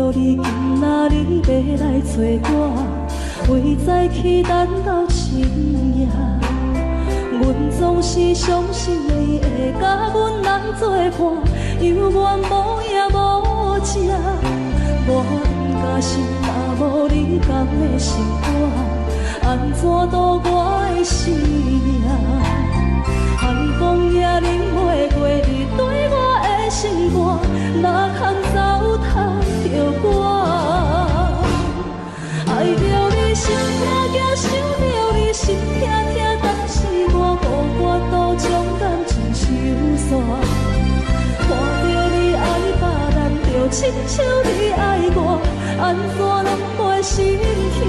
着你今仔日要来找我，为在去等到深夜。阮总是相信你会甲阮人作伴，犹原无影无迹。我毋甘心，若无你共的生活，安怎度我的生命？寒风也忍袂过你对我的心肝，哪通糟蹋着我？爱着你心痛痛，想着你心痛痛，但是我无法度将感情收煞。看着你爱别人，就亲像你爱我，安怎拢袂心痛？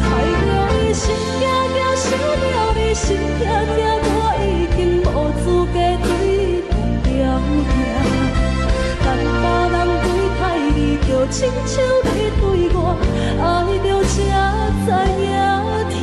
爱着你心痛痛，想着你心痛痛，我已经无资格对你讲条件。等别人对待你，就亲像你对我，爱着才知影痛。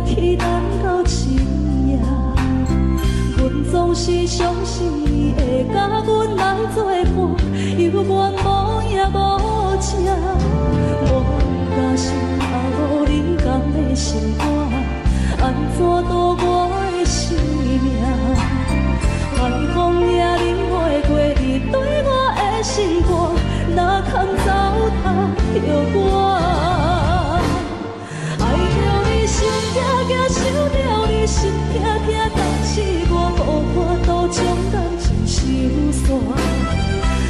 去等到深夜，阮总是相信你会甲阮来作伴，犹原无影无迹。我不甘心，若无你共的心肝，安怎度我的生命？寒风也忍袂过你对我的心肝，哪通糟蹋着我？心痛痛，想着你心痛痛，但是我无法度将感情收煞。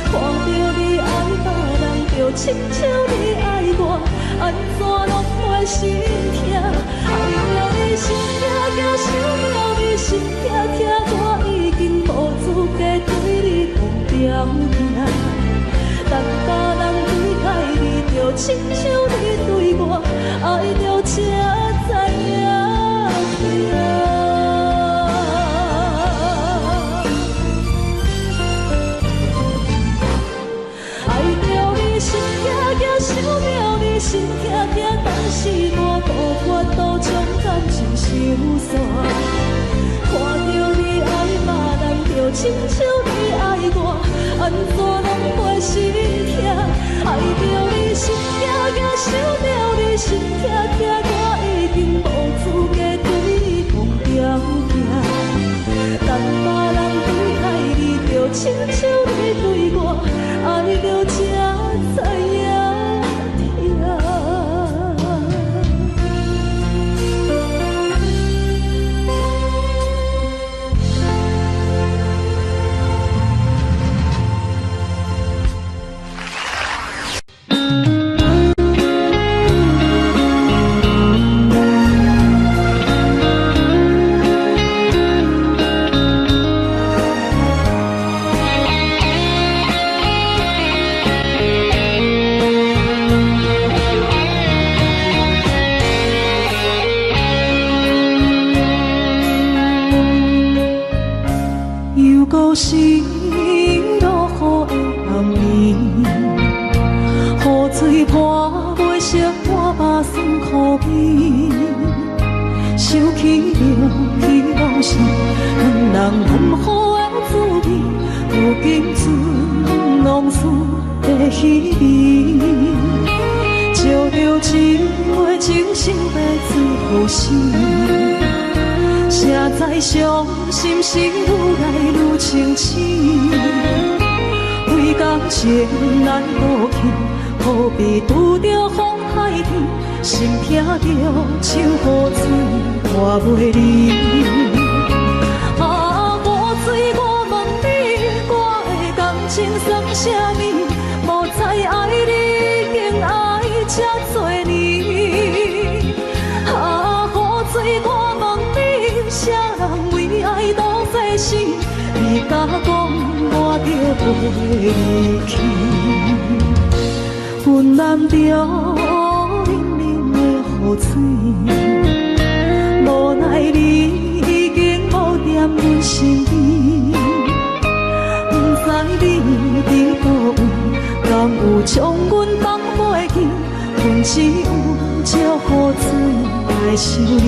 看着你爱别人，就亲像你爱我，安怎拢袂心痛？爱着你心痛痛，想着你心痛痛，我已经无资格对你讲条件。等别人对待你，就亲像你对我，爱着才知影痛。爱着你心痛痛，想着你心痛痛，但是我无法度将感情收煞。看着你爱别人，就亲像你爱我，安怎拢袂心痛？爱着你心痛痛，想着你心痛痛，我已经无资格对你讲条件。等别人对待你，就亲像你对我，爱着才知影痛。是落雨的暗暝，雨水泼袂熄我目酸苦味，想起了彼往时，两人难好的滋味，如今存往事的稀微，照着一枚真心的字予死。谁知伤心是愈来愈清醒，为感情难渡去，何必拄着风海天，心痛着像雨水拖袂离。啊，雨水，我问你，我的感情算啥物？无再爱你，竟爱这多年。啊，雨水，我问你。着飞离去。云南着冷冷的雨水，无奈你已经无踮阮身边，不知你伫倒位，敢有将阮放袂记？阮只有借雨水来想你。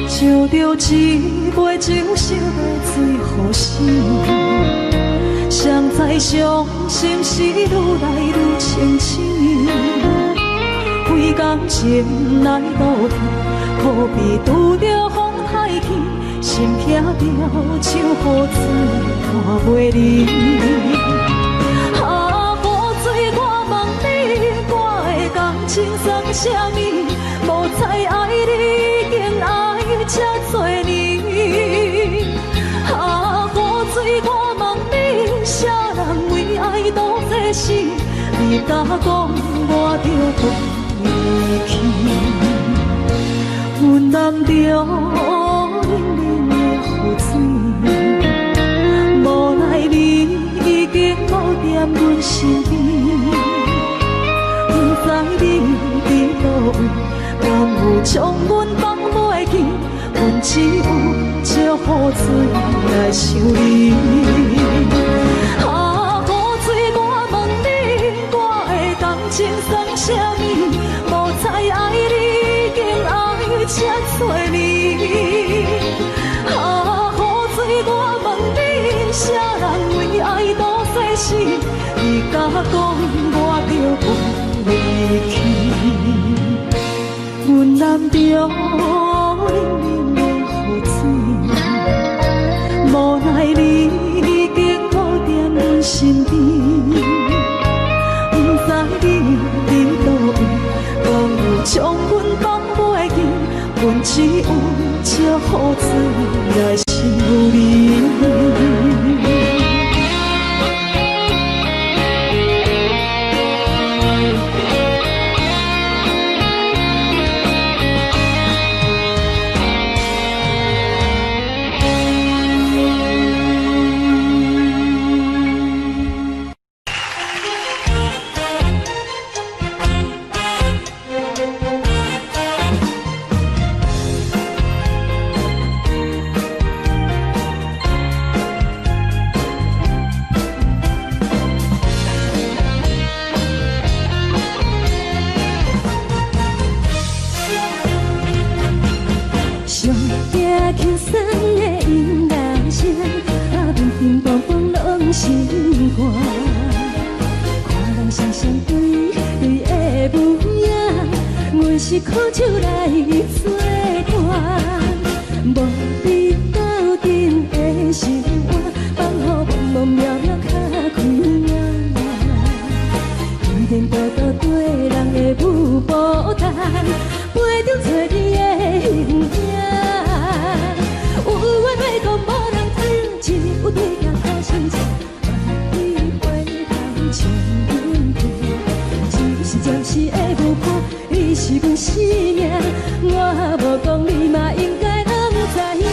烧着一杯酒，烧到最后死。谁知伤心事愈来愈清醒，几工前来倒去，可比拄着风太起，心痛着像雨水看袂离。啊，雨水，我问你，我的感情算啥物？无再爱你，已经爱这多年。啊，雨水，我问你，啥人为爱赌这死？你敢讲我着飞去？云南着冷冷的雨水，无奈你已经无踮阮身边，不知你伫倒位，敢有将阮放袂记？阮只有借雨水来想你。啊，雨水，我问你，我的感情算啥物？无再爱你，已经爱这多年。啊，雨水，我问你，啥人为爱赌这死？你敢讲我着飞离去？云南着冷冷的雨水，无奈你已经无踮阮身边，不知你伫倒位，敢有将阮放袂记？阮只有借雨水来想你。是苦酒来作伴，无你斗阵的生活，放予茫茫渺渺较快活。颠颠倒倒对人的舞步弹，陪着找你的形影。有缘要讲无人知，只有对镜头相衬，万里回头将阮骗，就是暂时的舞伴。你是阮生命，我无讲你嘛应该通知影，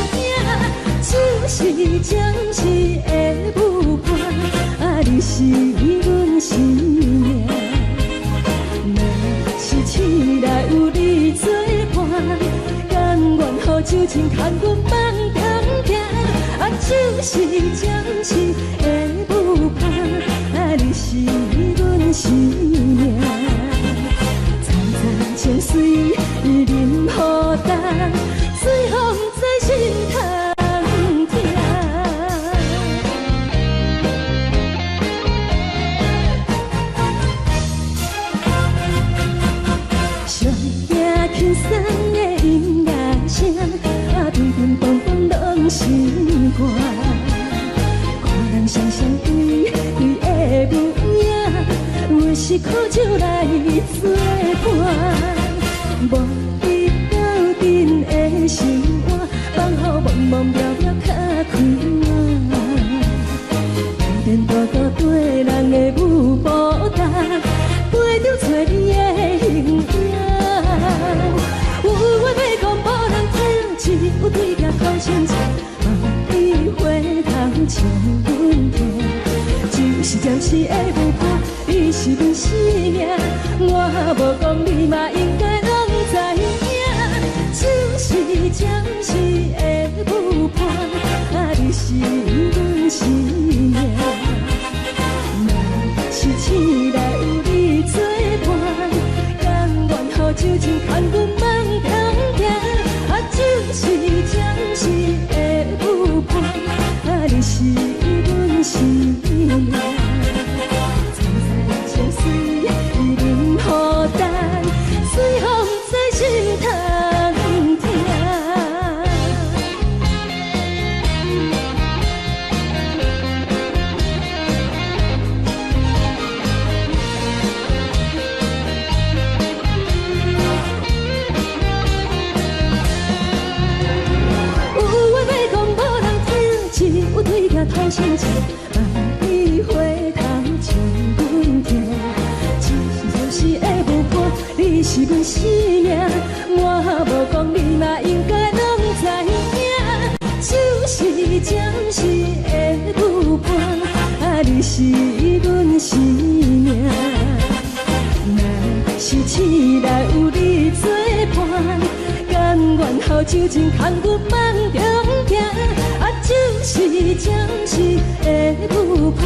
就是暂时的舞伴，啊你是阮生命。若是醒来有你作伴，甘愿予酒精牵阮放空行，啊就是暂时的舞伴，啊你是阮生命。情水任雨淡，水风在心通听。上夜轻松的音乐声，啊乒乒乓乓拢心肝。看人双双对对的舞影，我是苦酒来作伴。无心肝，放乎茫茫渺渺较快活。颠颠倒倒对人的舞步单，陪着找你的形影。有话要讲无人听，只有对镜头前镜，你回头像阮听。就是暂时的舞伴，你是阮生命，我无讲你嘛应该拢知影。就是暂时的舞伴，你是阮生命。若是醒来有你作伴，甘愿予酒精牵阮梦中行。就是暂时的舞伴，你是阮生命。随风在心通听，有话要讲无人听，只有对镜头前镜，你回头像阮听。是的舞伴，你是阮生命，我无讲你嘛应该拢知影。就是暂时的舞伴，你是阮生命。若是醒来有你作伴，甘愿予酒精牵阮梦中行。就是暂时的舞伴，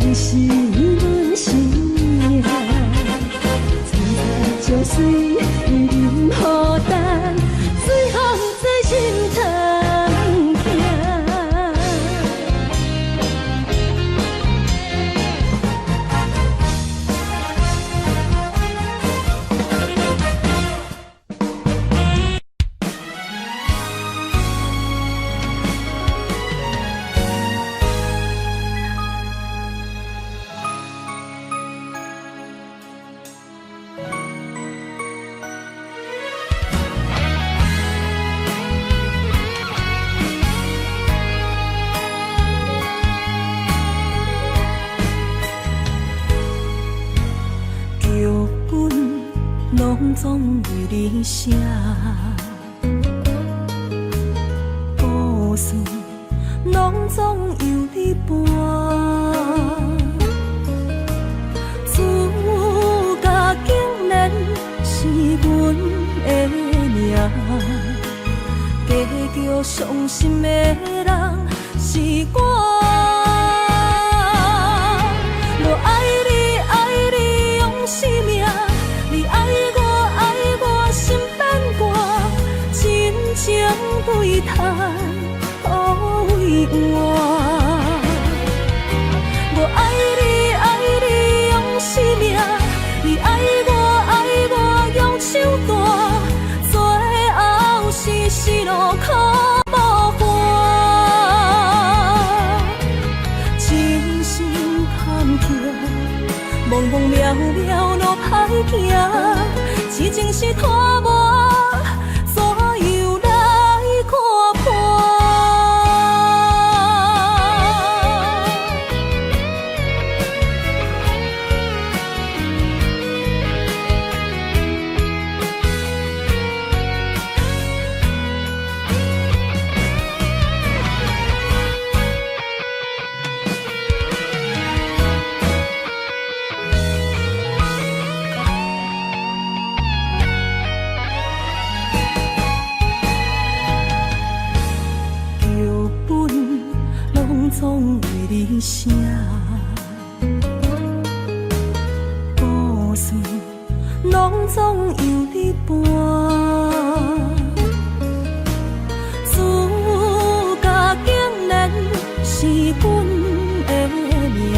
你是阮生命。就随任何等，随风在心通行。总为你写，故事拢总由你伴。自家竟然是阮的命，加叫伤心的人是我。我爱你，爱你用生命，你爱我。心变卦，真情对叹，可为我。我爱你，爱你用生命，你爱我用手段，最后是路苦无伴。真心坎坷，茫茫渺渺路歹行。痴情是拖磨，怎又来看破？总为你写，故事拢总由你伴。自家竟然是阮的命，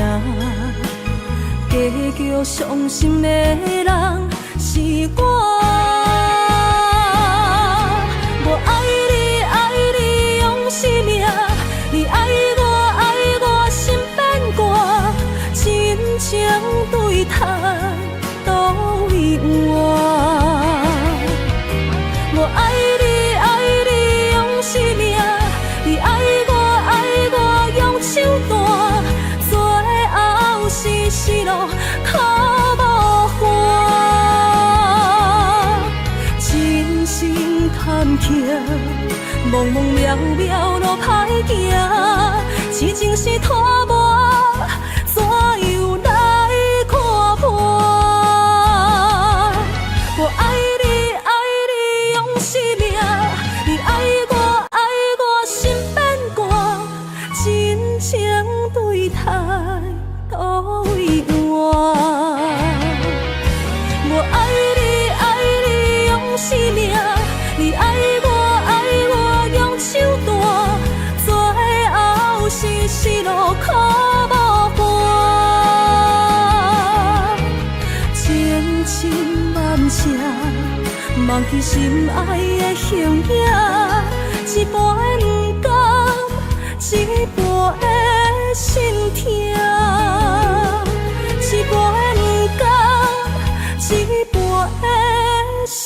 加叫伤心的人是我。我爱你，爱你用生命，你爱我。情对叹，都为我。我爱你，爱茫茫渺渺路歹行，痴情是拖磨，怎样来看破？我爱你，爱你用生命，你爱我，爱我心变寒，真情对待都为换。我爱你，爱你用生命，你爱我，爱我用手段，最后是死路苦无伴。千真万确，忘记心爱的形影，一半不甘，一半的心痛，一半不甘，一半的心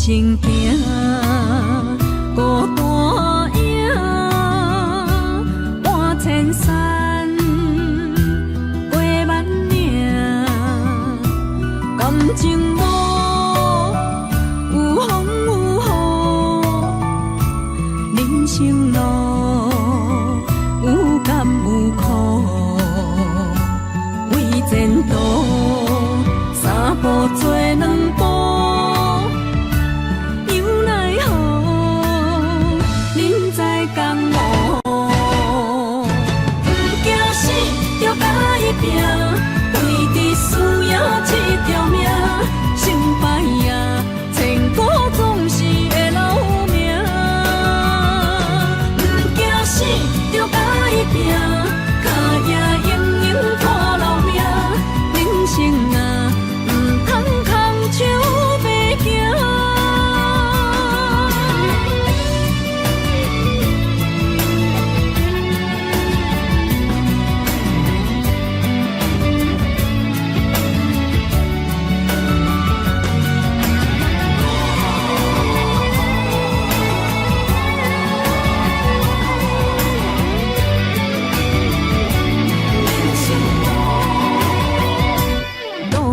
行行，孤单影，半千山，过万岭，感情无有风有雨，人生路有甘有苦，为前途三步做两步。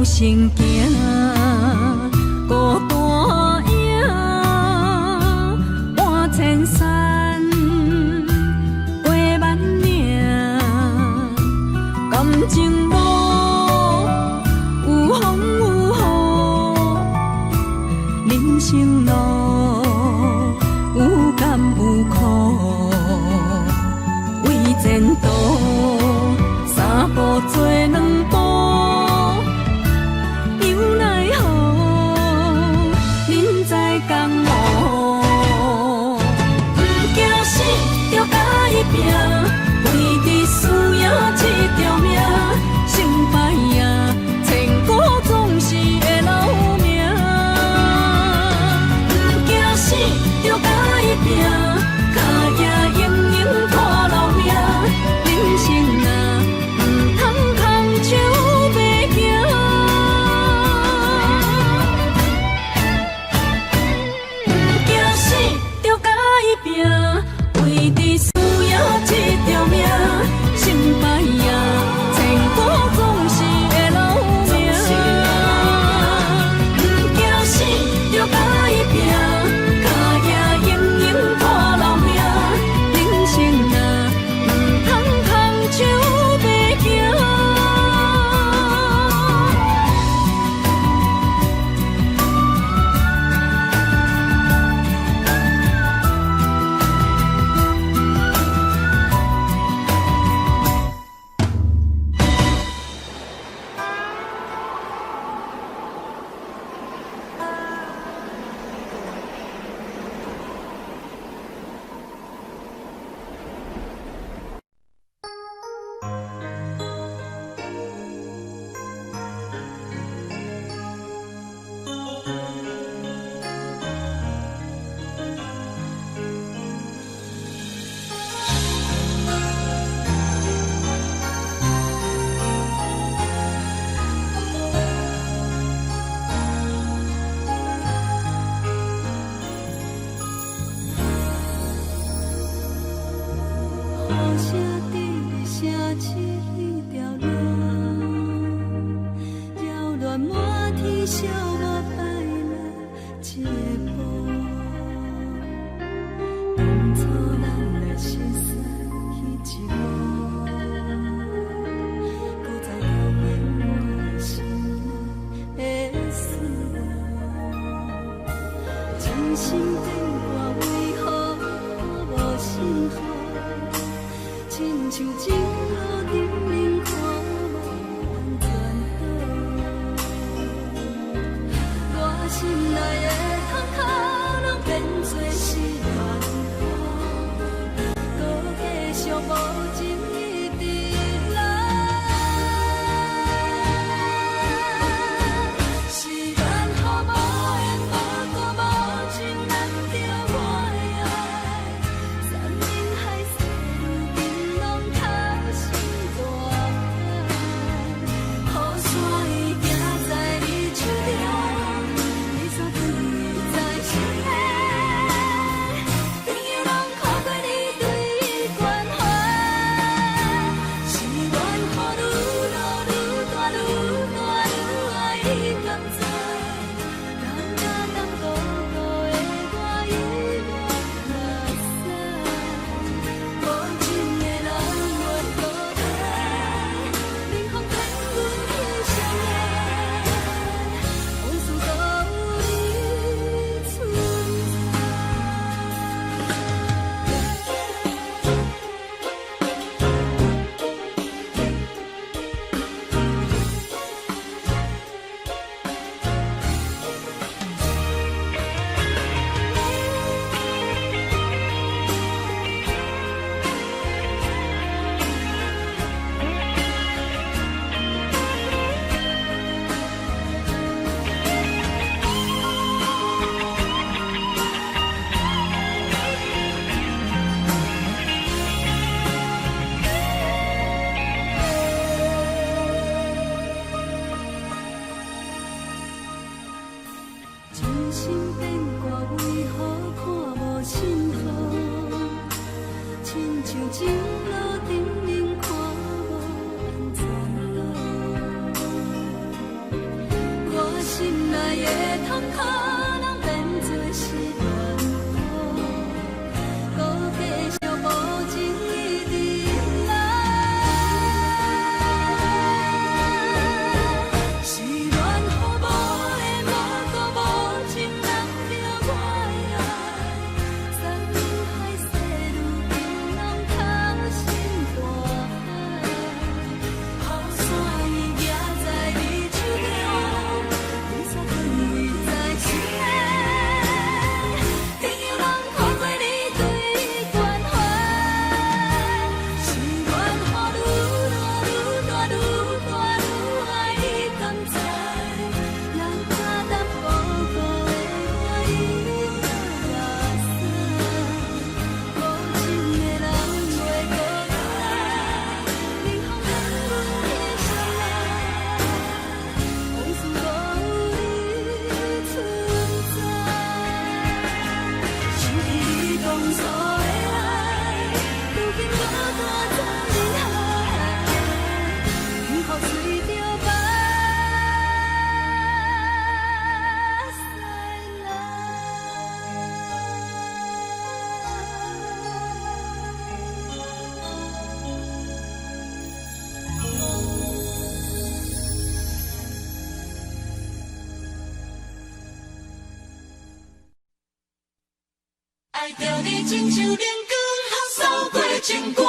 行行，孤单影，半千山，过万岭，感情无有风有雨，人生路有甘有苦，为前途三步做两步。心变卦，为何看无信号？亲像情路沉溺，看无安怎好？我心内的痛可能变作是乱雨，搁继续无情一直来。是乱雨无的我，搁无情人着我的爱，山盟海誓如今拢通心大海。雨伞已夹在你手中，雨伞放位在心内，朋友人看过你对关怀，是乱雨愈大愈大愈爱你甘知，人假淡薄薄的我已落山，无情的人袂搁来，冷风冷阮的伤害，往事无你存在，想起你当初的爱，如今孤单在人海，雨雨随着目屎爱着你亲像冷光风扫过情关，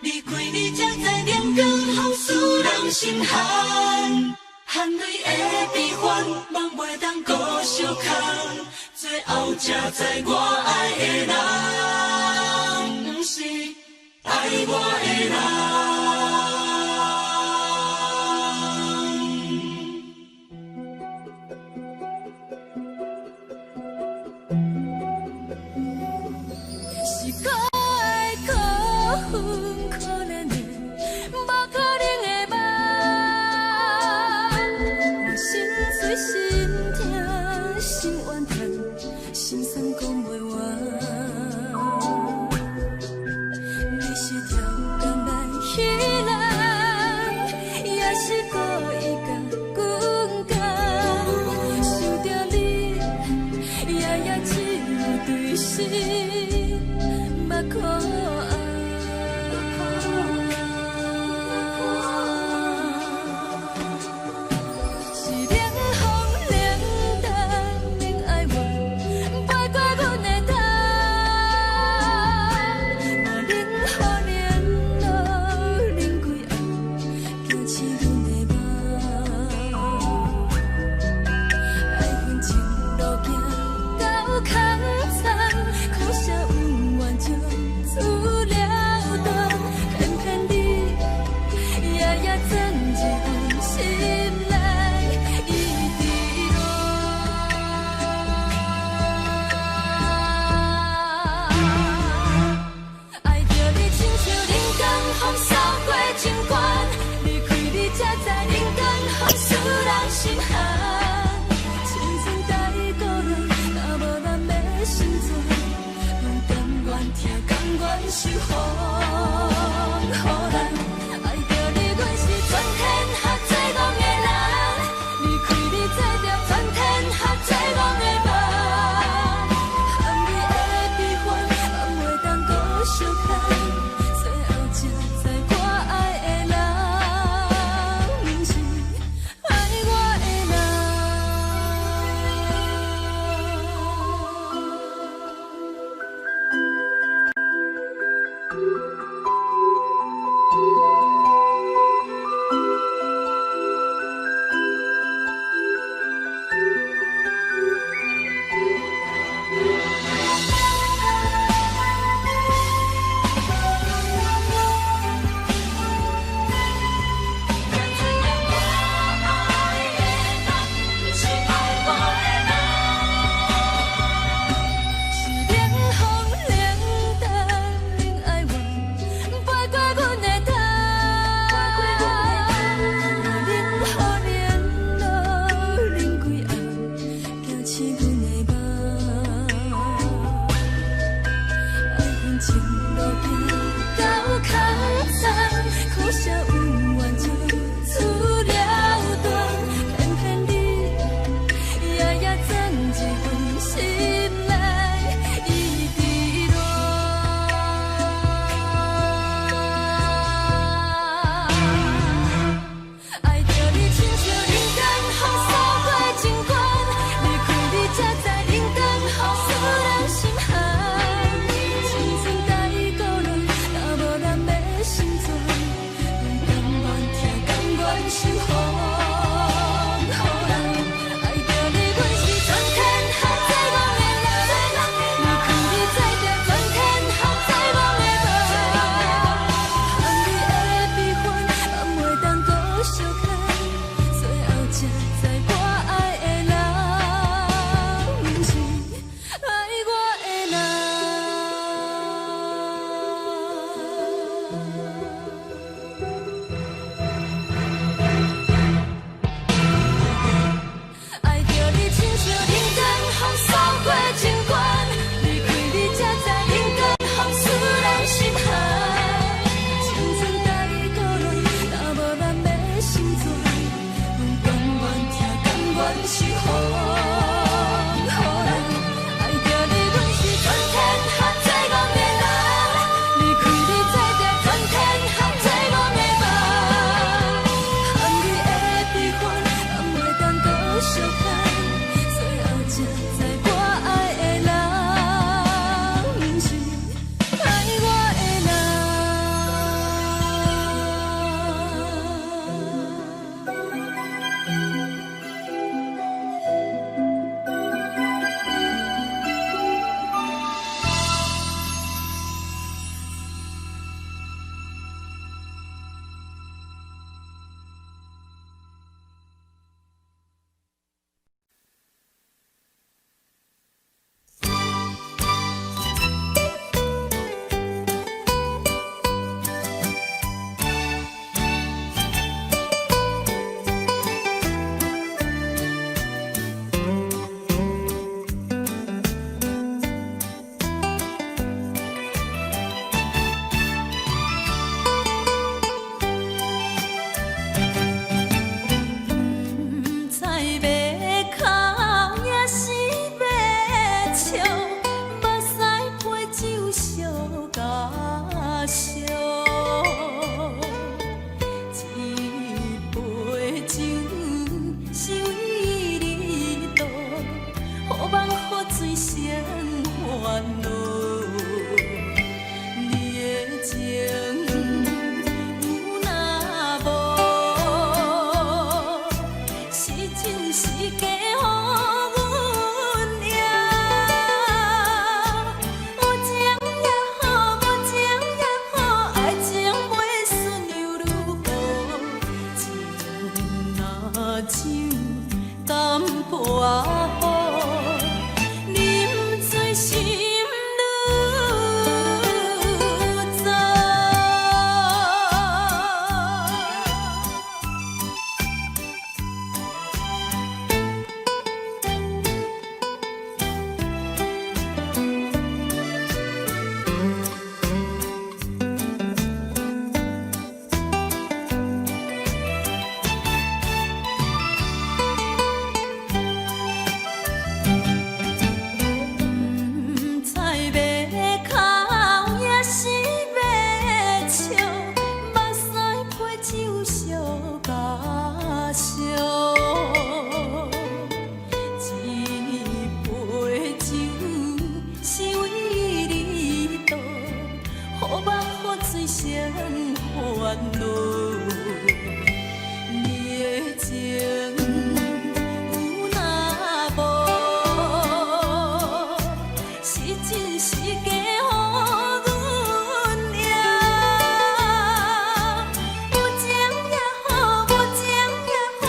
离开你才知冷光风使人心寒。含泪的悲欢，望袂当搁相牵，最后才知我爱的人，不是爱我的人。是可爱可恨可怜的，无可能的梦。我心碎心痛心怨叹，心酸讲袂完。你是条人来彼人，也是故意甲阮讲，想着你，夜夜只有对视。目看爱，是冷风冷淡免爱我，摆过阮的头，我冷雨连落淋几暗，惊醒阮的梦，爱恨情路行到空残，空写温婉就出了断，偏偏你夜夜藏一份心内一滴泪。爱着你亲像冷光风扫过情关，离开你才知冷光风使人心寒。青春待过来，若无咱的心酸。甘愿听，甘愿受风雨人，爱着你，阮是全天下最戆的人，离开你才着全天下最戆的梦。含泪的悲欢，望袂当搁相牵，最后才知我爱的人，不是爱我的人。守护。好人爱着你，阮是全天下最憨的人。离开你才着全天下最憨的梦。含你的悲欢，也袂当搁相牵。最后才知我爱的人，不是爱我的人。爱着你，亲像人间风扫过情关，离开你才知人间风使人心寒。青春甲伊过乱，若无咱要心酸，阮甘愿听，甘愿守护。好人爱着你，阮是全天下最憨的人。离开你才知全天下最憨的梦。含你的悲欢，也袂当搁相牵。最后才知我爱的人，不是爱我的菜要哭也是要笑，目屎配酒烧甲烧。一杯酒是为你倒，好梦好醉生烦恼。你的情有若无？是真是假，予阮赢。有情也好，无情也好，爱情袂顺又如何？情若酒淡薄仔好，啉醉心愈糟。菜要哭也是要笑，目屎配酒烧甲烧。一杯酒是为你倒，好梦好醉生烦恼。你的情有若无？是真是假，予阮赢。有情也好，无情也好，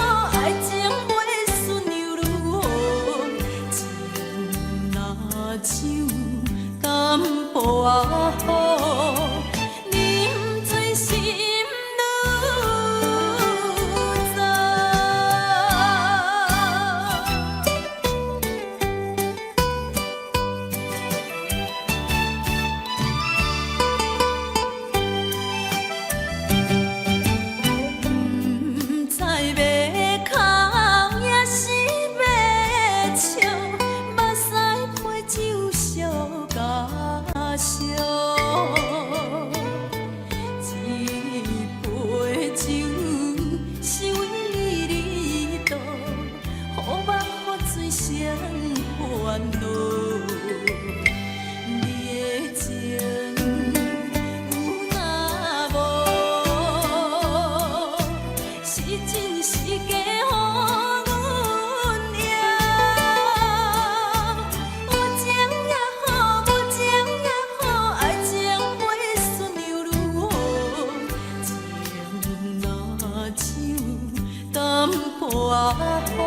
破雨，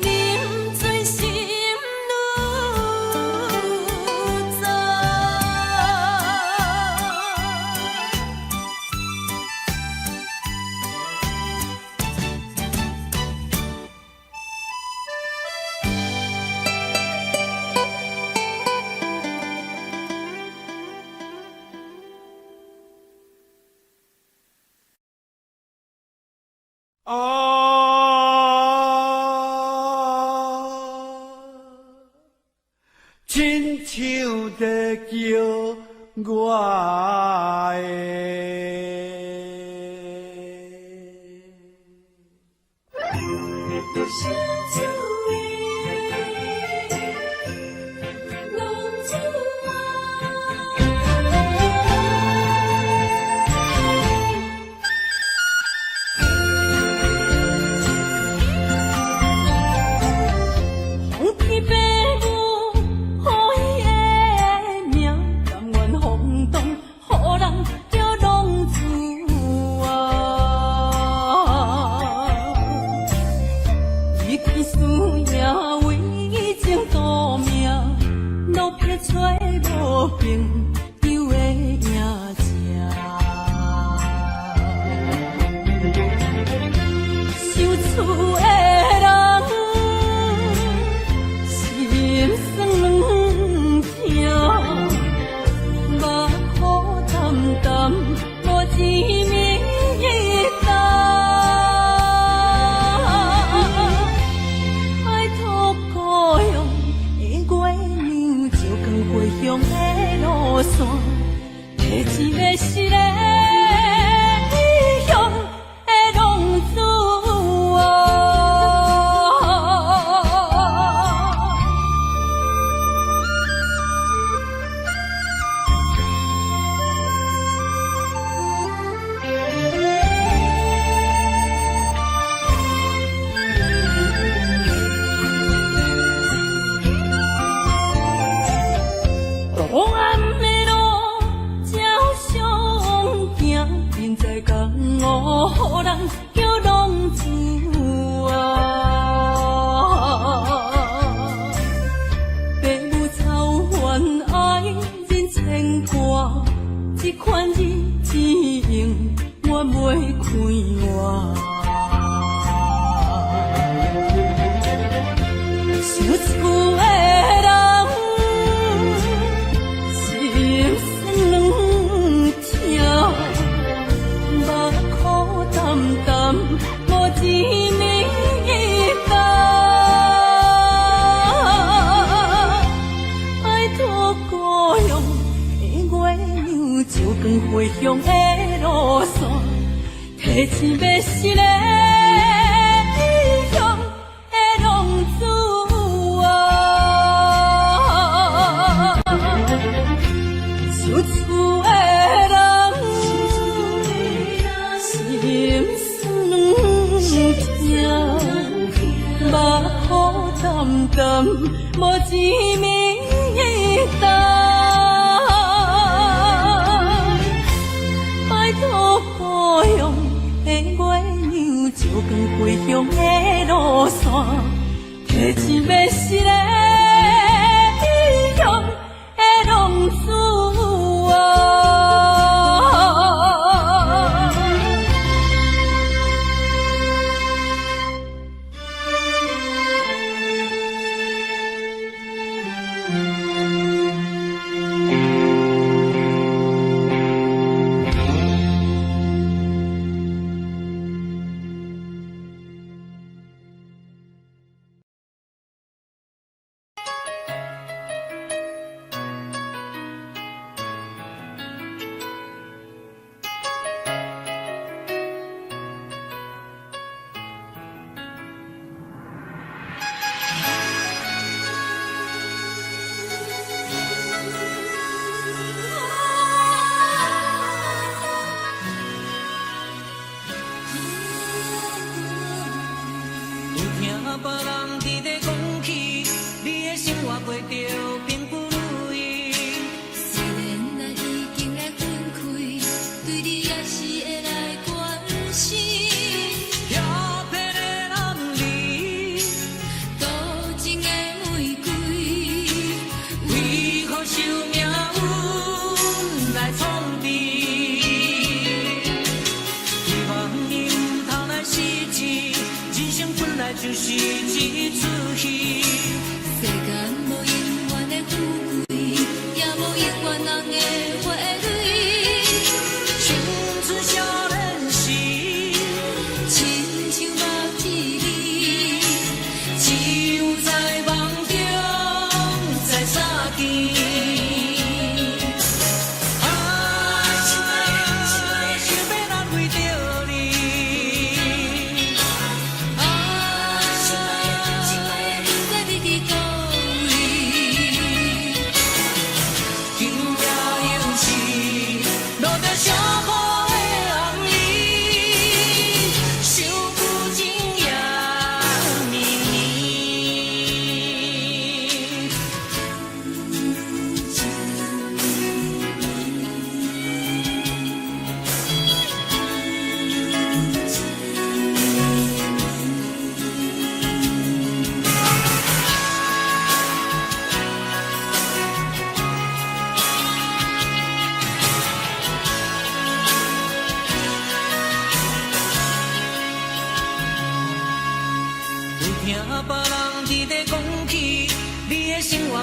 啉醉心愈早。亲像在叫我也就是一出戏。世间无永远的富贵，也无永远人的花蕊。青春少年时，亲像目一字，只有在梦中才相见。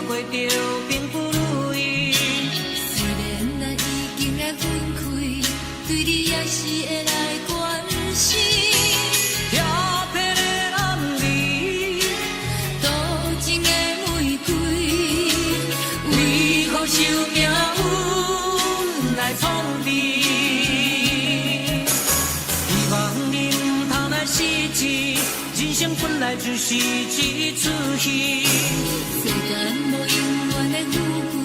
过着并不如意，虽然咱已经来分开，对你也是会来关心。调皮的男儿，多情的玫瑰，为何受命运来创治？希望你唔通来失志，人生本来就是一出戏。世间无永远的富贵，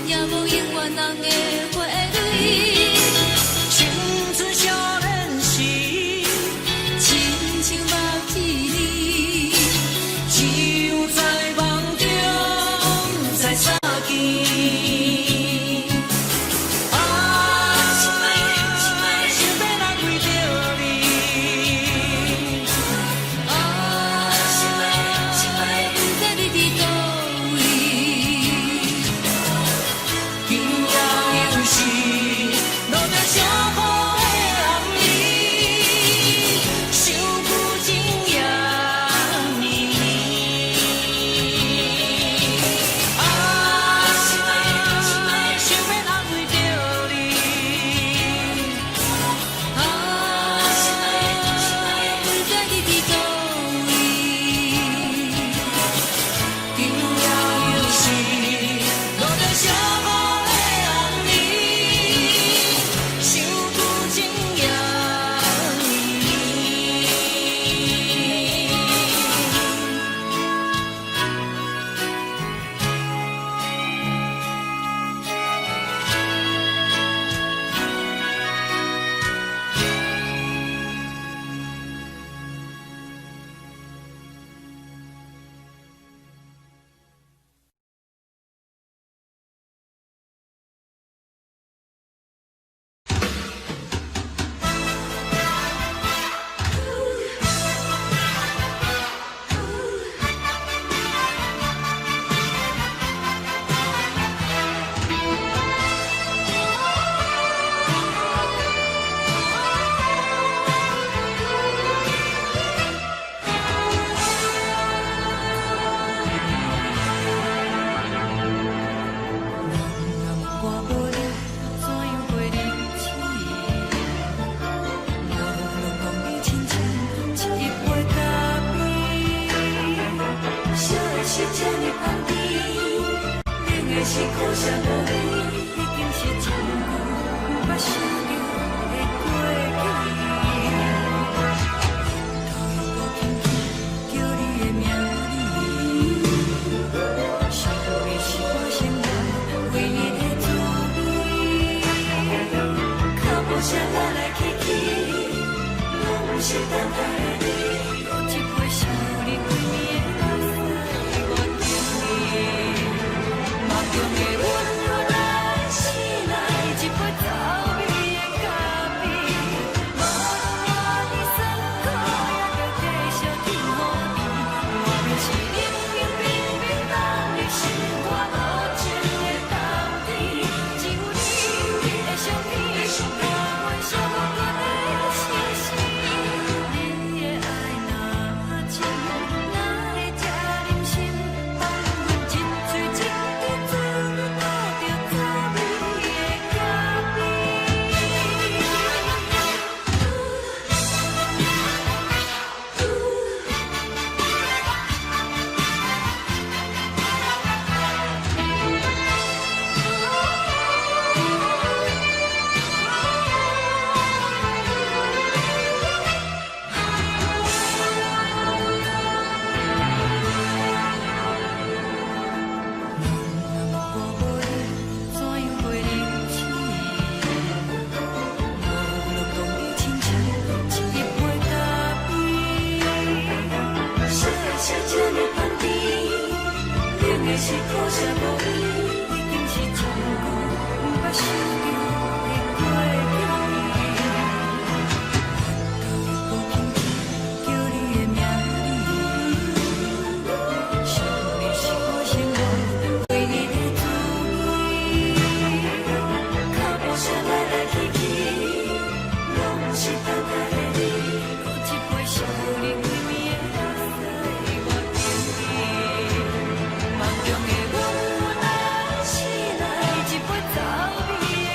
也无永远人的花蕊。青春少年时，亲像目一字，只有在梦中才相见。爱。的是苦涩无味，已经是残酷，不捌受着的过去。无轻轻叫你的名字，想你是我生活唯一的滋味。脚步声来来去去，拢是等待的你，搁一杯烧你归暝的水，我敬你。梦中的我若醒来，一杯早味的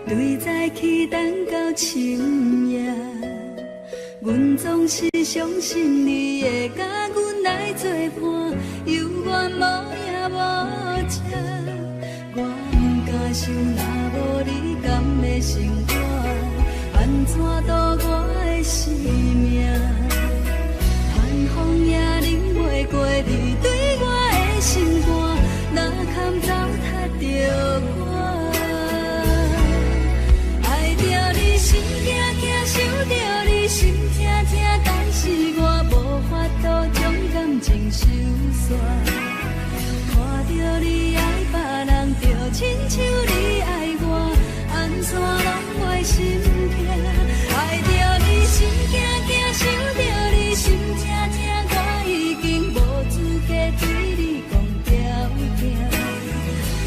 对早起等到深夜，阮总是相信你会甲阮来作伴，犹原无影无迹。我不敢想，若无你，甘会生活？安怎度我的生命？寒风也忍袂过你对我的心肝，哪堪糟蹋着我？爱着你心惊惊，想着你心痛痛，但是我无法度将感情收煞。看着你爱别人，就亲像你爱我，安怎拢袂心痛？爱着你心惊惊，想着你心痛痛，我已经无资格对你讲条件。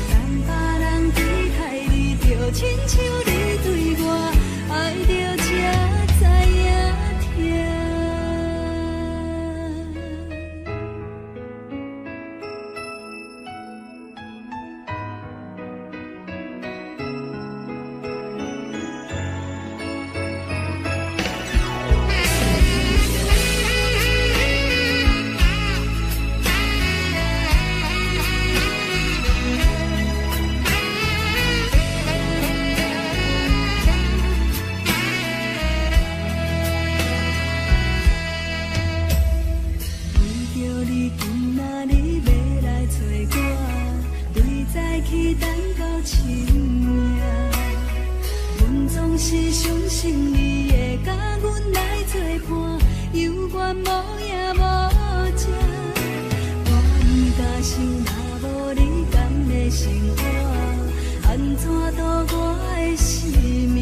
等别人对待你，就亲像你对我，爱着才知影痛。是相信你会甲阮来作伴，犹原无影无迹。我不敢想，若无你，甘会生活？安怎度我的生命？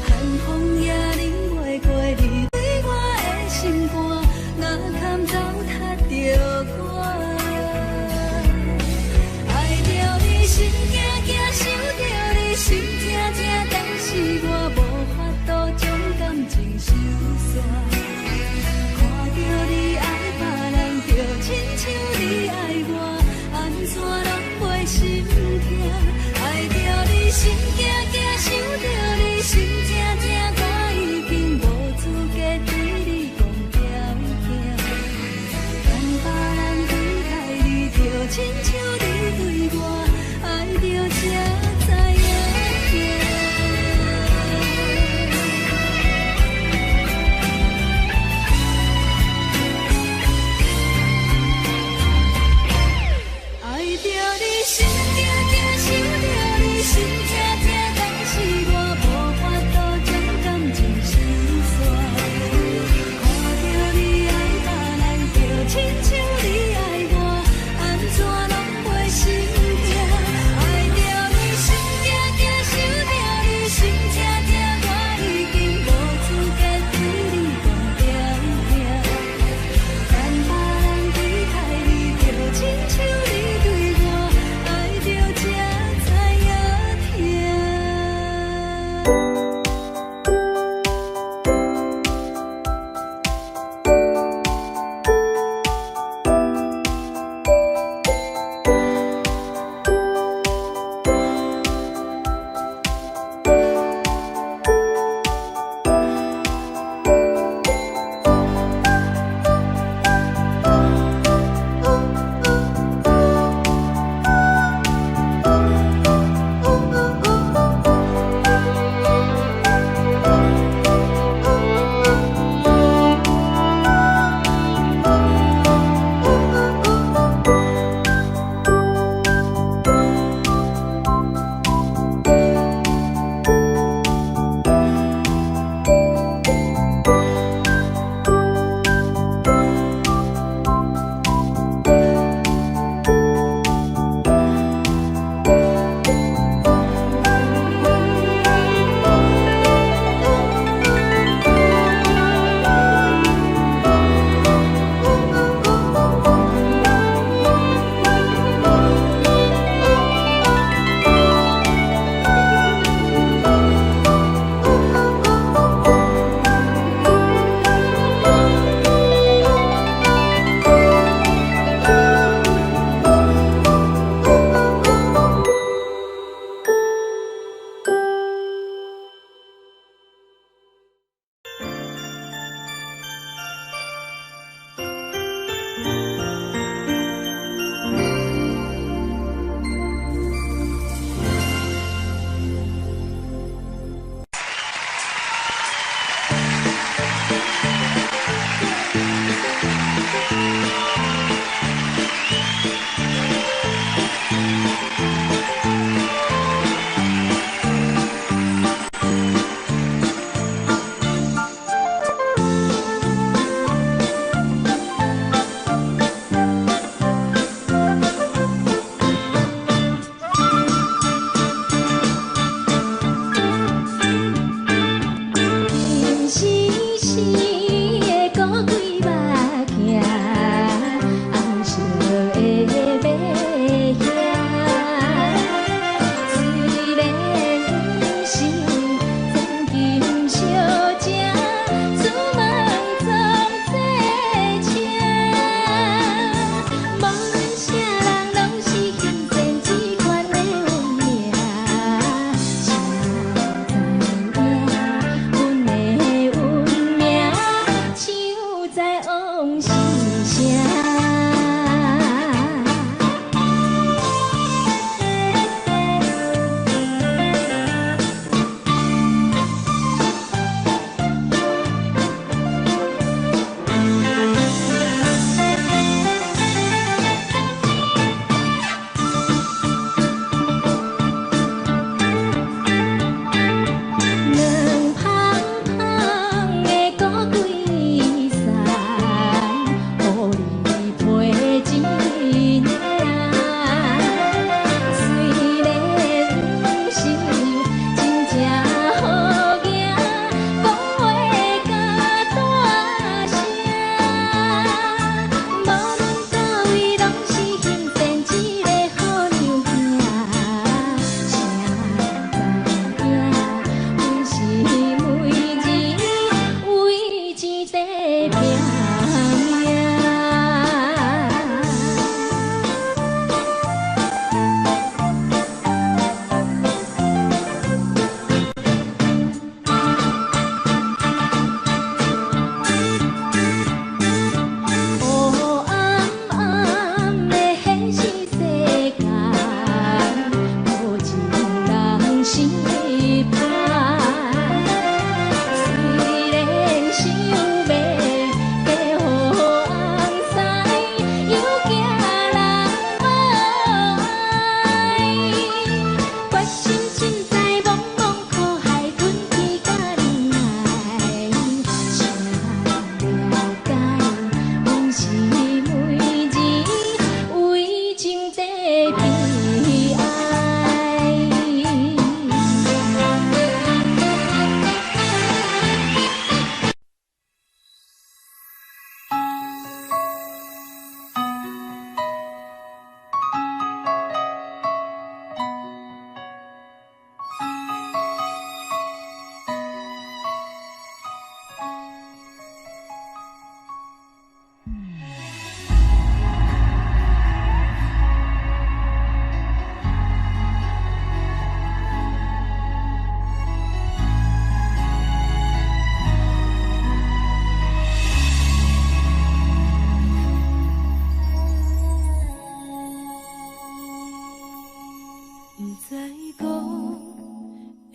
寒风也忍袂过你对我的心肝，哪堪糟蹋着我？爱着你心惊惊，想着你心痛痛，但是我无法度将感情收煞。看着你爱别人，就亲像你爱我，安怎拢袂心痛？爱着你心惊惊，想着你心痛痛，我已经无资格对你讲条件。等别人对待你，就亲像你对我，爱着才知影痛。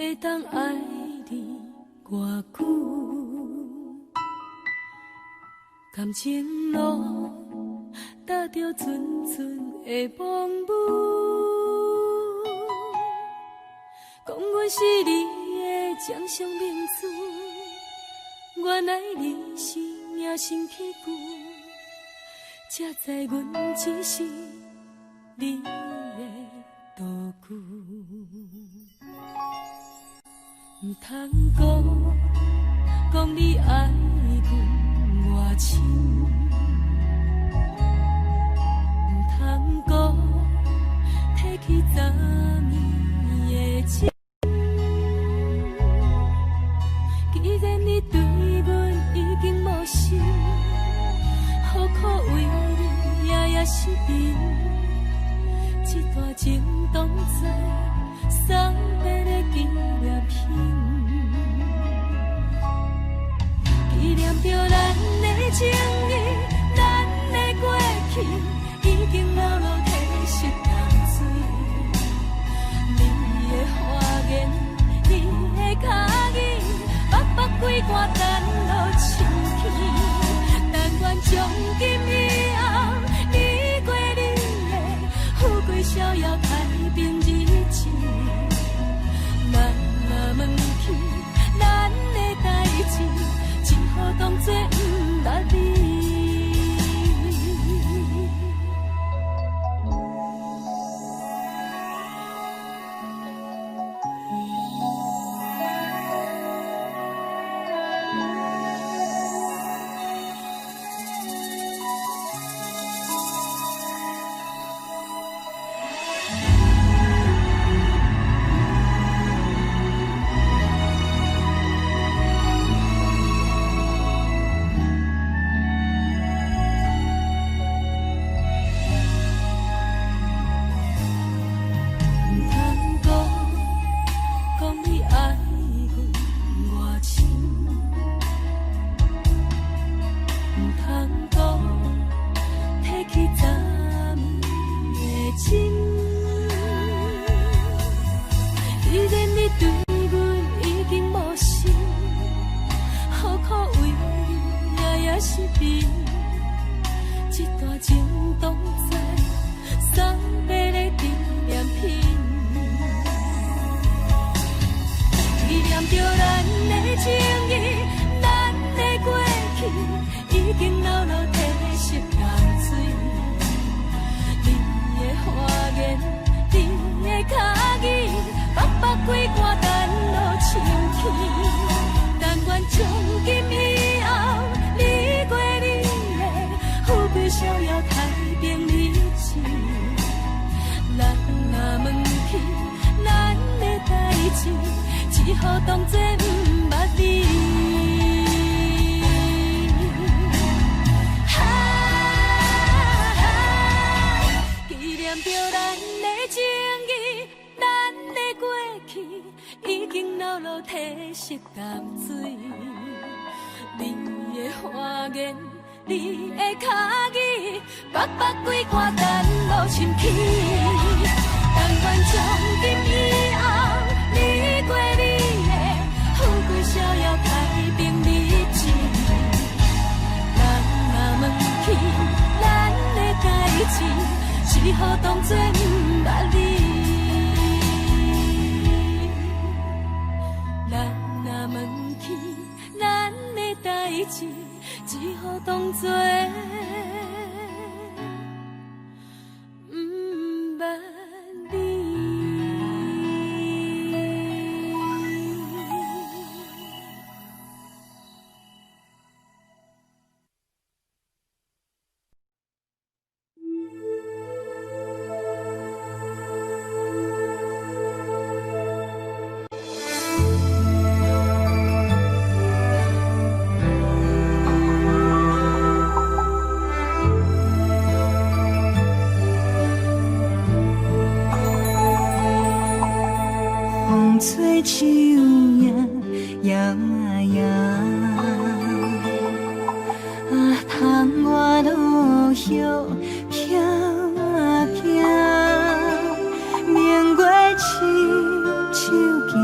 会当爱你偌久？感情路踏着纯纯的风舞，讲阮是你的掌上明珠，原来你是命生起句，才知阮只是你的道具。唔通讲你爱阮偌深，唔通讲提起昨暝的情。既然你对阮已经无心，何苦为你夜夜失眠？这段情当作送别的纪念品。纪念着咱的情谊，咱的过去，已经老老褪色淡水。你的花言，你的脚语，默默几挂等落深去。但愿从今以后，你过你的富贵逍遥太平日子。咱若问起咱的代志，只好当作不捌你。只好当作不捌你。纪念着咱的情谊，咱的过去已经老老褪色淡水。你的花言，你的脚语，默默几挂等落深去。但愿从今以后，你过你的富贵逍遥太平日子。咱若问起咱的代志，只好当作不捌你。咱若问起咱的代志，只好当作不捌你。吹树叶摇啊摇，啊，窗外落叶飘啊飘，明月亲手行，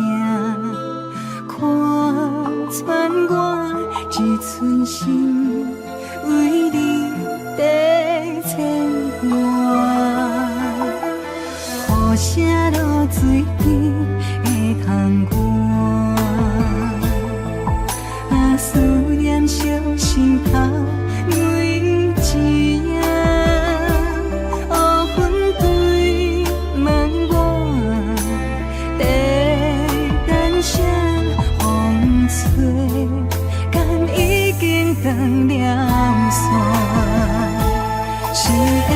存心为你在牵挂，雨声落水边会通过，思念烧心头每一夜，黑云对问我，在等啥风吹，敢已经断了线。时间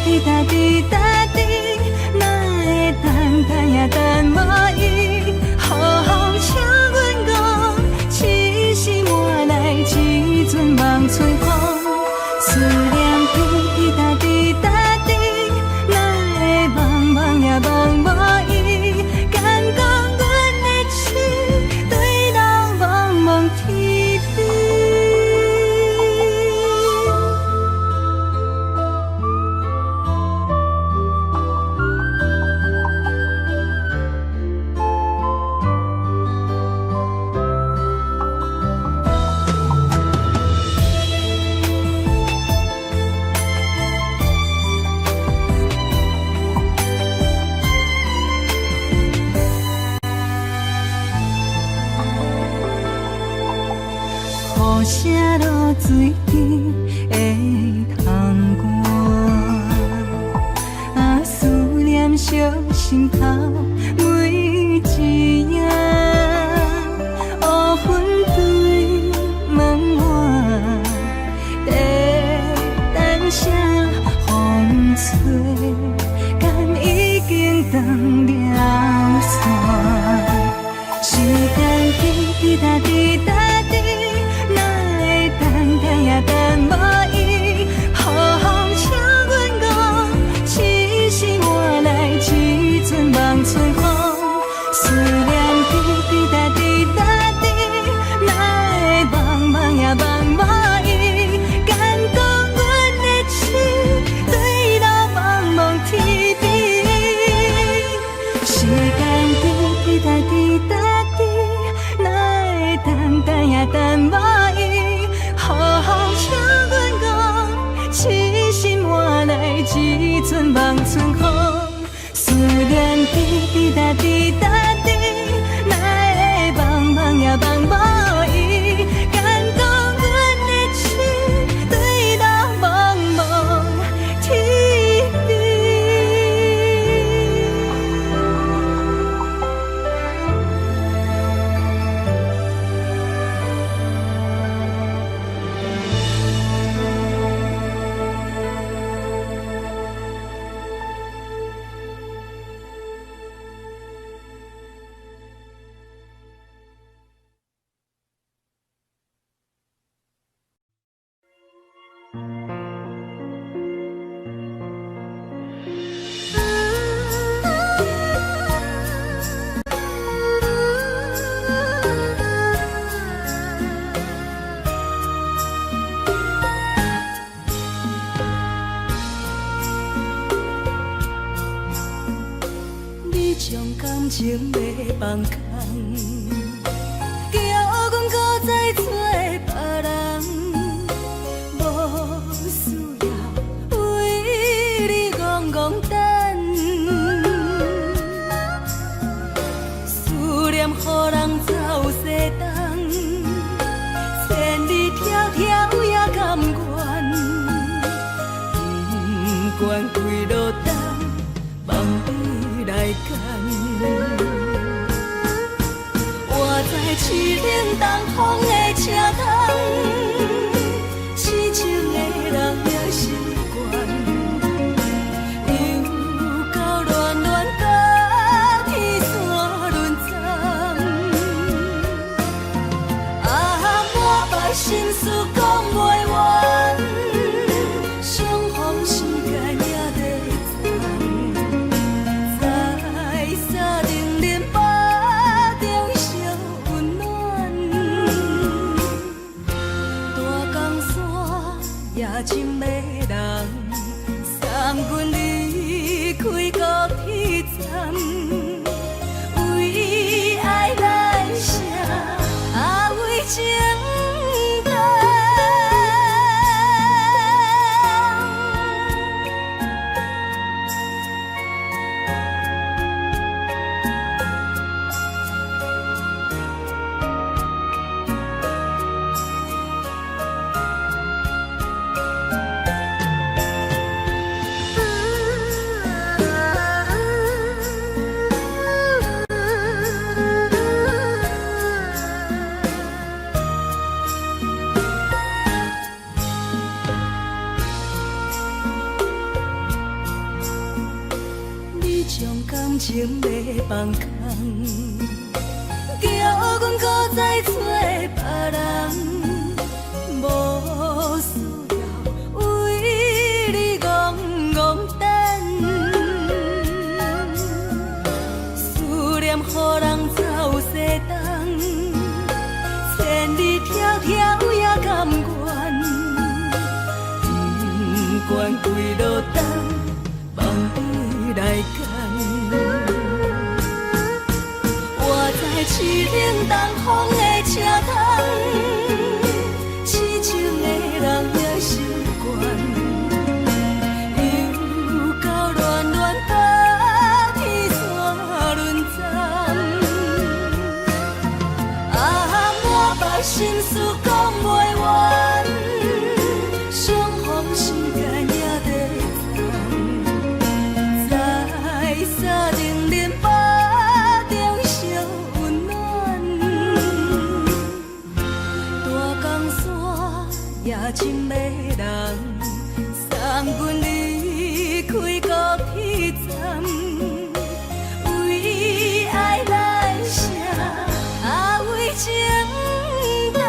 滴答滴答滴，哪会等也等无伊？好好请阮讲，痴心换来一阵望春风。思念滴答滴答滴，哪会茫茫也茫无伊？敢讲阮的痴，对人茫茫天边。雨声落水边会通过，思念烧心头每一夜，乌云对问我，在等啥风吹，敢已经断了线。时间滴滴答滴答滴，哪会等也等无伊？好好请阮讲，痴心换来一阵望春风。思念滴滴答滴答滴，哪会茫茫也茫无伊？敢讲阮的痴，对人茫茫天边。时间滴滴答滴答滴，哪会等也等无伊？好好请阮讲，痴心换来一阵望春风。思念滴滴答滴答滴，哪会茫茫也茫无伊？敢讲阮的痴，对人茫茫天边。你将感情要放空，叫阮搁再找别人，无需要为你戆戆等，思念予人走西东，千里迢迢也甘愿，不管几路东，望你来赶。我在痴冷东风的车窗，痴情的人也习惯，又到恋恋甲天山论战。啊，满腹心事讲袂完，相逢时间也在藏，在沙冷冷目中烧温暖。空，叫阮搁再找别人，无需要为你戆戆等，思念予人走西东，千里迢迢也甘愿。管几落冬，望你来牵。我在市冷东风的车窗，痴情的人也心倦，又到恋恋把天线轮转。啊，满腹心事讲袂完。深的人送阮离开高铁站，为爱来声，为情等。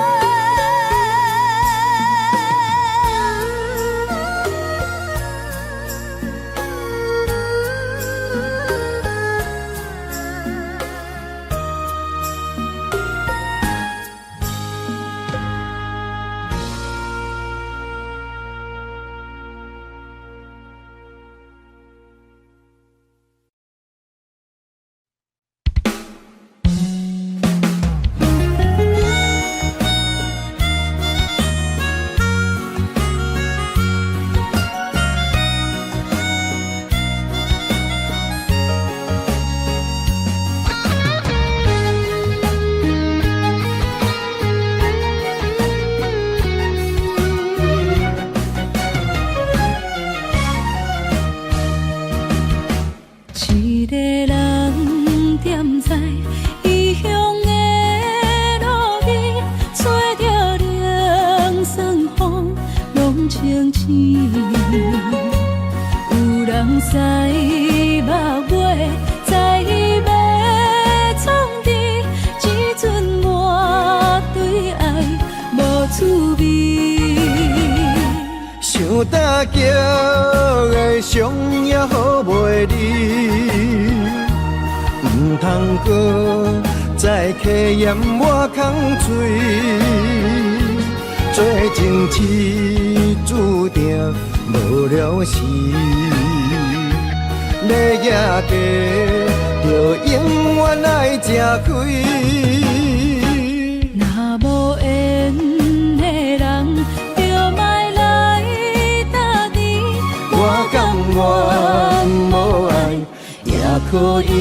大桥的伤也好袂离，唔通搁再客嫌我空嘴，做情痴注定无了时，要野地就永远爱吃亏。若无缘的人，就莫来搭你。我甘愿无爱也可以。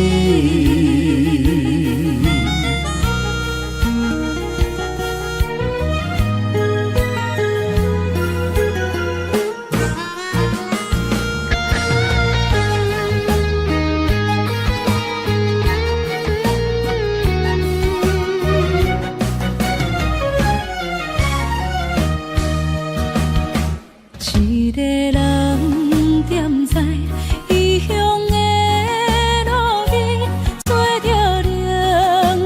一个人踮在异乡的路边，吹着凉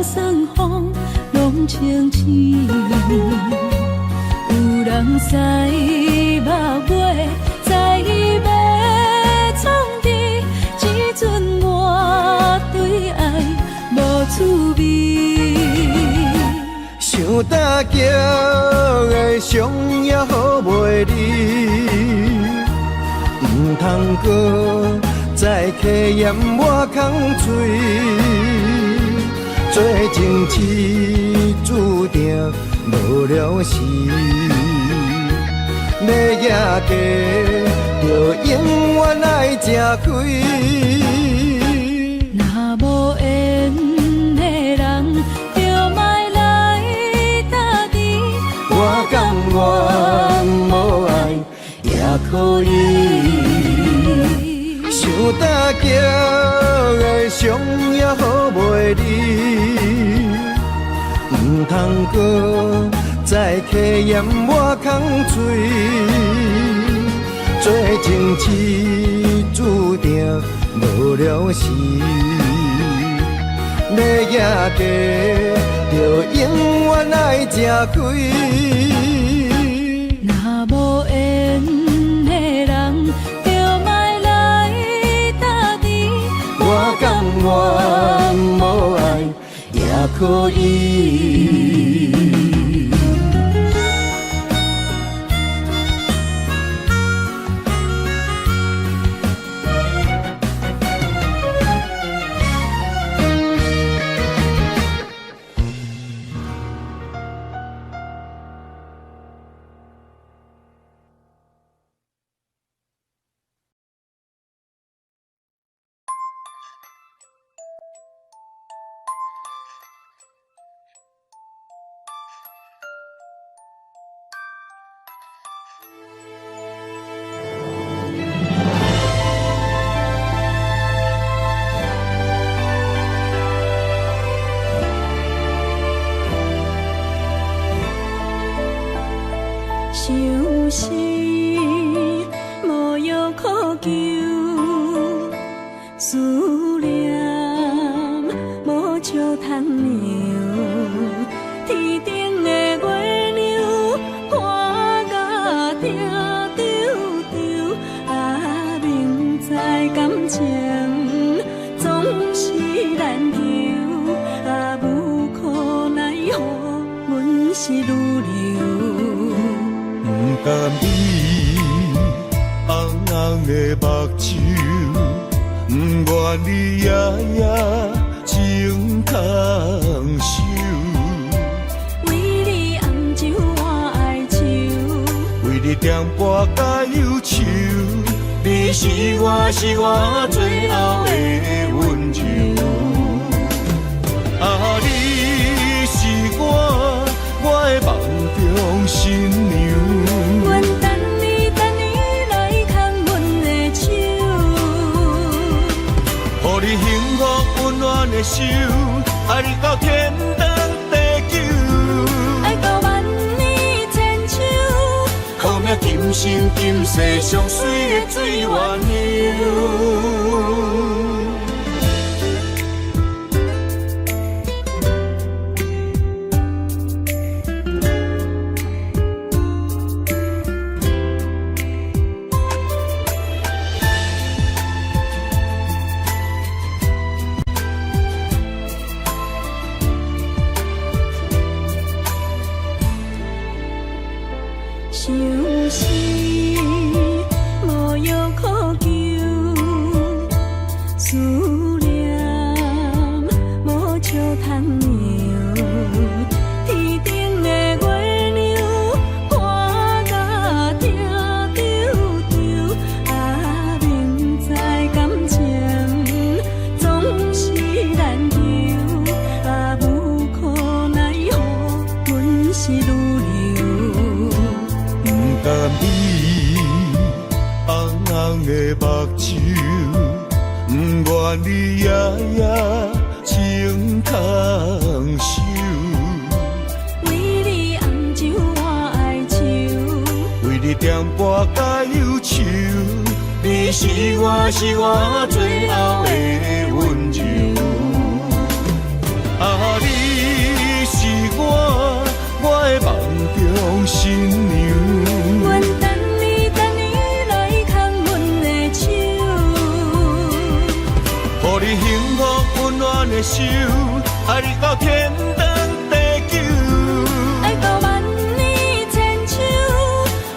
爽风，拢清醒。有人使目尾，在伊要创治，只准我对爱无趣味。想大桥的伤也好袂离，唔通搁再客嫌我空嘴，做情痴注定无了时，要野地就永远爱吃亏。若无缘的人，就莫来搭你。我甘愿无爱也可以。想大桥的伤也好袂离，唔通搁再客嫌我空嘴，做情痴注定无了时，的夜家，就永远爱吃亏。若无缘的人，就莫来搭敌。我甘愿无爱也可以。想是无药可救，思念无石通量，天顶的月亮看甲定丢丢，啊，明知感情总是难求，啊，无可奈何，阮是愈流。不甘你红红的目睭，不愿你夜夜情空守。为你红酒换哀愁，为你点歌甲忧愁，你是我最后的温柔。啊，你是我的梦中新娘。阮等你来牵阮的手，予你幸福温暖的手，爱你到天长地久，爱到万年千秋，好命今生今世上水的水鸳鸯。想是无药可救，思念无石通量，天顶的月亮看甲定丢丢，啊，明知感情总是难求，啊，无可奈何，阮是愈流。不甘你红红的目睭，不愿你夜夜情空守。为你红酒换哀愁，为你点歌甲忧愁，你是我最后的温柔。啊，你是我的梦中新娘。阮等你来牵阮的手，予你幸福温暖的手，爱你到天长地久，爱到万年千秋，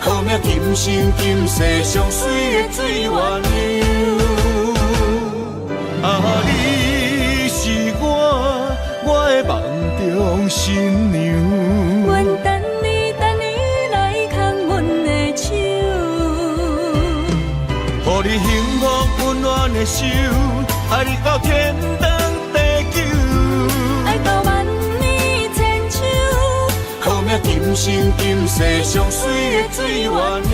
好命今生今世上水的水鸳鸯。啊，你是我的梦中新娘。阮等你来牵阮的手，予你幸福温暖的手，爱你到天长地久，爱到万年千秋，好命今生今世上水的水鸳鸯。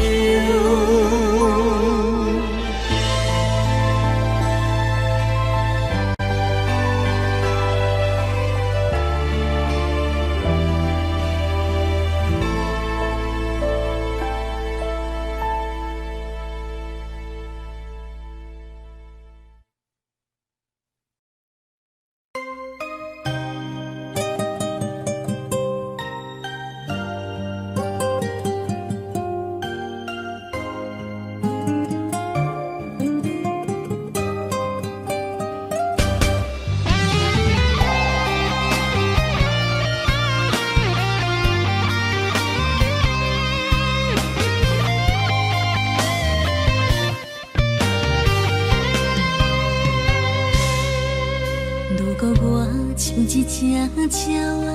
啊，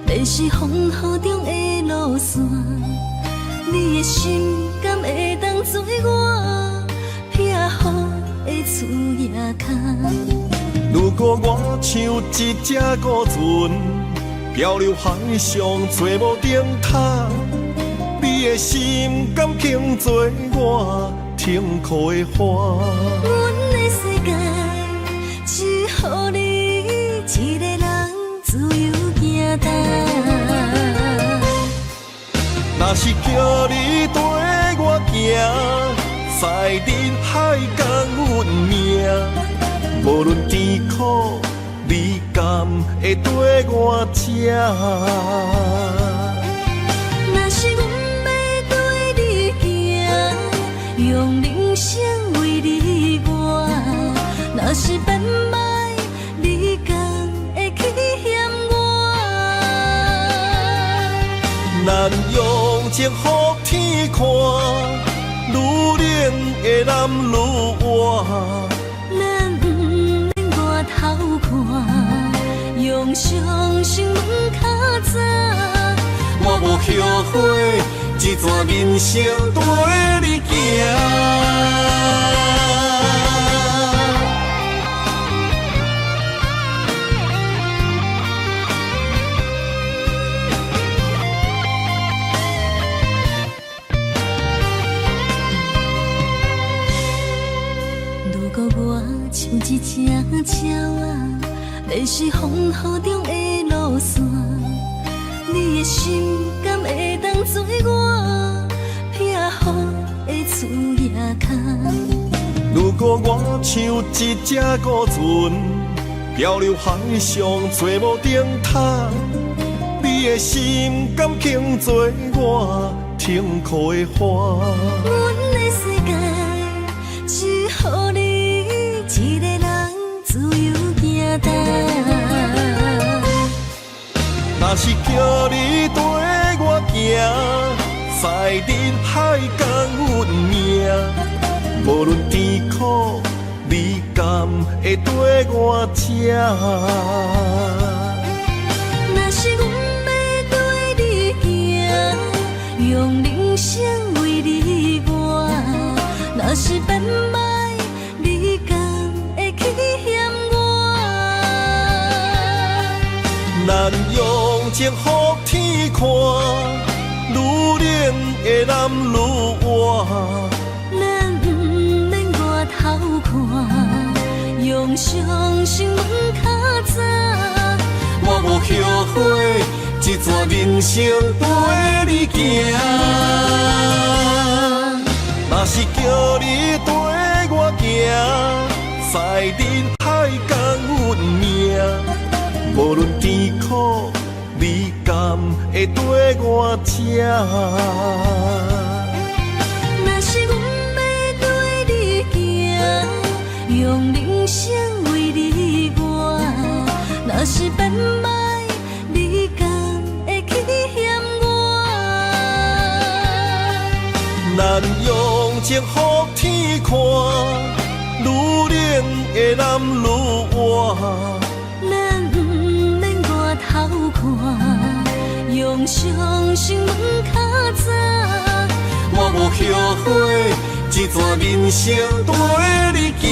要是风雨中的路线，你的心敢会当做我避雨的厝野空？如果我像一只孤船，漂流海上找无顶塔，你的心敢肯做我停靠的花？阮的世界只予你一个人自由行动。若是叫你跟我行，在人海共运命，无论甜苦，你敢会跟我吃？若是阮要对你行，用人生为你活，若是变歹，你敢会去嫌我？咱用情予天看，愈冷的男愈活。咱不免外头看，用双心门较早。我无后悔，一段人生跟你行。如果我像一只鸟啊，要是风雨中的路线，你的心敢会当做我避雨的厝野空？如果我像一只孤船，漂流海上找无顶塔，你的心敢肯做我停靠的花？阮的世界只予你一个人自由行动。若是叫你跟我行，在人海共运命，无论甜苦，你敢会跟我吃？若是阮要对你行，用人生为你活，若是变歹，你敢会去嫌我？咱用情予天看，愈冷的男愈活。咱不免外头看，用双心门较早。我无后悔，一段人生跟你行。若是叫你跟我行，在人海共运命，无论甜苦，你敢会跟我吃？若是阮要对你行，用人生为你活，若是变歹，你敢会去嫌我？咱用情予天看，愈冷的男愈活。咱不免外头看，用双心门较早。我无后悔，一段人生跟你行。